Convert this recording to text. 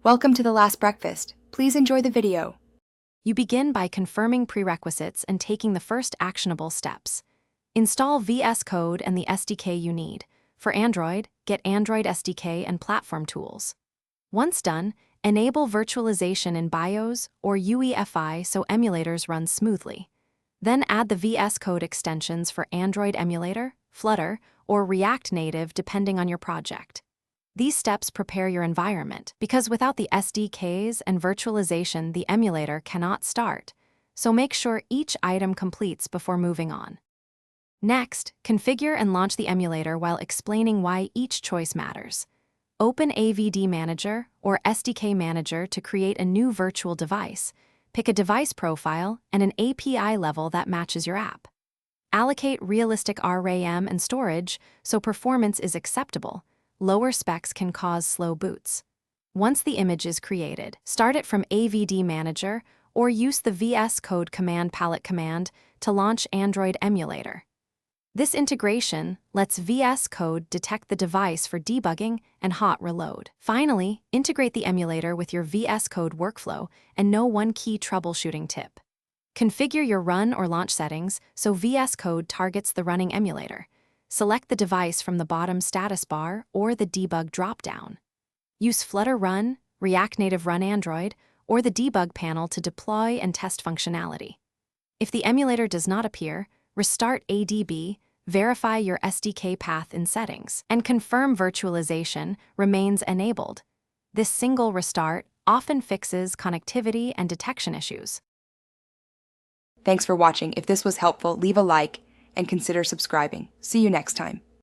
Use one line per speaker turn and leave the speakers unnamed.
Welcome to The Last Breakfast. Please enjoy the video.
You begin by confirming prerequisites and taking the first actionable steps. Install VS Code and the SDK you need. For Android, get Android SDK and platform tools. Once done, enable virtualization in BIOS or UEFI so emulators run smoothly. Then add the VS Code extensions for Android Emulator, Flutter, or React Native depending on your project. These steps prepare your environment, because without the SDKs and virtualization, the emulator cannot start, so make sure each item completes before moving on. Next, configure and launch the emulator while explaining why each choice matters. Open AVD Manager or SDK Manager to create a new virtual device. Pick a device profile and an API level that matches your app. Allocate realistic RAM and storage so performance is acceptable. Lower specs can cause slow boots. Once the image is created, start it from AVD Manager or use the VS Code command palette command to launch Android Emulator. This integration lets VS Code detect the device for debugging and hot reload. Finally, integrate the emulator with your VS Code workflow and know one key troubleshooting tip. Configure your run or launch settings so VS Code targets the running emulator. Select the device from the bottom status bar or the debug dropdown. Use Flutter Run, React Native Run Android, or the debug panel to deploy and test functionality. If the emulator does not appear, restart ADB, verify your SDK path in settings, and confirm virtualization remains enabled. This single restart often fixes connectivity and detection issues.
Thanks for watching. If this was helpful, leave a like and consider subscribing. See you next time.